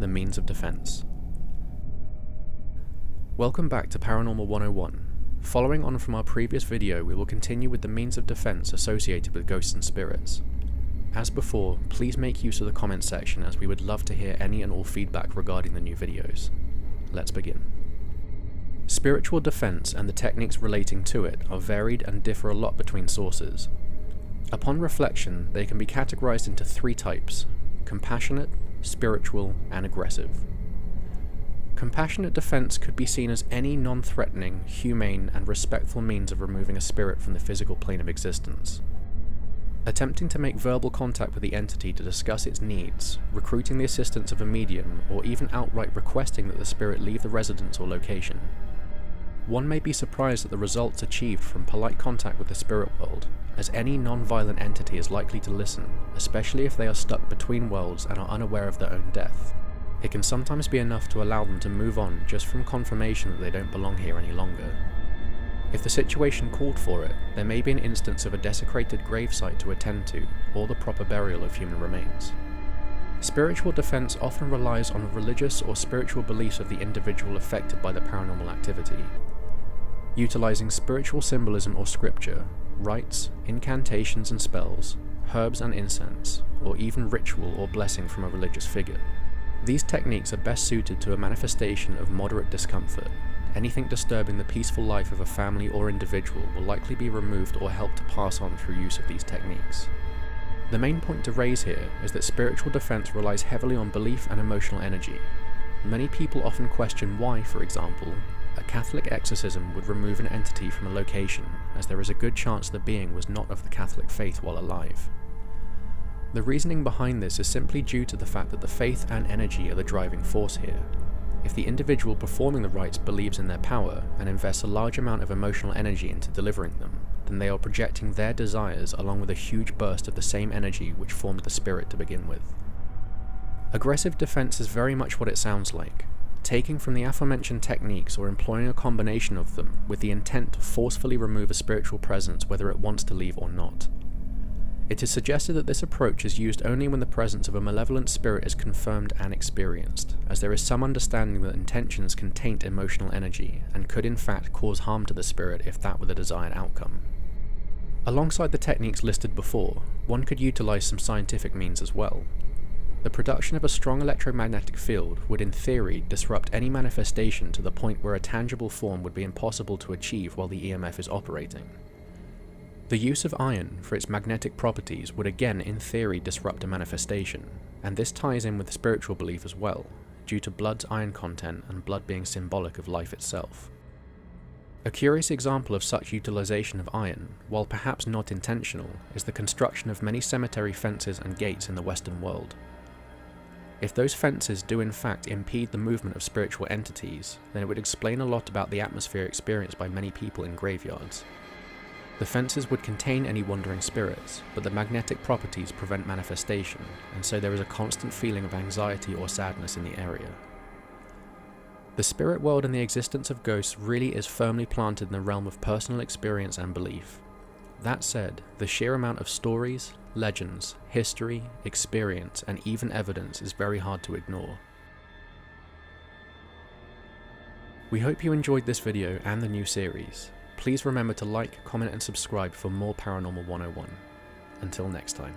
the means of defense. Welcome back to Paranormal 101. Following on from our previous video, we will continue with the means of defense associated with ghosts and spirits. As before, please make use of the comment section as we would love to hear any and all feedback regarding the new videos. Let's begin. Spiritual defense and the techniques relating to it are varied and differ a lot between sources. Upon reflection, they can be categorized into three types: compassionate, spiritual, and aggressive. Compassionate defense could be seen as any non-threatening, humane, and respectful means of removing a spirit from the physical plane of existence. Attempting to make verbal contact with the entity to discuss its needs, recruiting the assistance of a medium, or even outright requesting that the spirit leave the residence or location. One may be surprised at the results achieved from polite contact with the spirit world, as any non-violent entity is likely to listen, especially if they are stuck between worlds and are unaware of their own death. It can sometimes be enough to allow them to move on just from confirmation that they don't belong here any longer. If the situation called for it, there may be an instance of a desecrated gravesite to attend to, or the proper burial of human remains. Spiritual defense often relies on religious or spiritual beliefs of the individual affected by the paranormal activity. Utilizing spiritual symbolism or scripture, rites, incantations and spells, herbs and incense, or even ritual or blessing from a religious figure. These techniques are best suited to a manifestation of moderate discomfort. Anything disturbing the peaceful life of a family or individual will likely be removed or helped to pass on through use of these techniques. The main point to raise here is that spiritual defense relies heavily on belief and emotional energy. Many people often question why, for example, a Catholic exorcism would remove an entity from a location, as there is a good chance the being was not of the Catholic faith while alive. The reasoning behind this is simply due to the fact that the faith and energy are the driving force here. If the individual performing the rites believes in their power and invests a large amount of emotional energy into delivering them, then they are projecting their desires along with a huge burst of the same energy which formed the spirit to begin with. Aggressive defense is very much what it sounds like, taking from the aforementioned techniques or employing a combination of them with the intent to forcefully remove a spiritual presence whether it wants to leave or not. It is suggested that this approach is used only when the presence of a malevolent spirit is confirmed and experienced, as there is some understanding that intentions can taint emotional energy and could in fact cause harm to the spirit if that were the desired outcome. Alongside the techniques listed before, one could utilize some scientific means as well. The production of a strong electromagnetic field would in theory disrupt any manifestation to the point where a tangible form would be impossible to achieve while the EMF is operating. The use of iron for its magnetic properties would again in theory disrupt a manifestation, and this ties in with spiritual belief as well, due to blood's iron content and blood being symbolic of life itself. A curious example of such utilization of iron, while perhaps not intentional, is the construction of many cemetery fences and gates in the Western world. If those fences do in fact impede the movement of spiritual entities, then it would explain a lot about the atmosphere experienced by many people in graveyards. The fences would contain any wandering spirits, but the magnetic properties prevent manifestation, and so there is a constant feeling of anxiety or sadness in the area. The spirit world and the existence of ghosts really is firmly planted in the realm of personal experience and belief. That said, the sheer amount of stories, legends, history, experience, and even evidence is very hard to ignore. We hope you enjoyed this video and the new series. Please remember to like, comment and subscribe for more Paranormal 101. Until next time.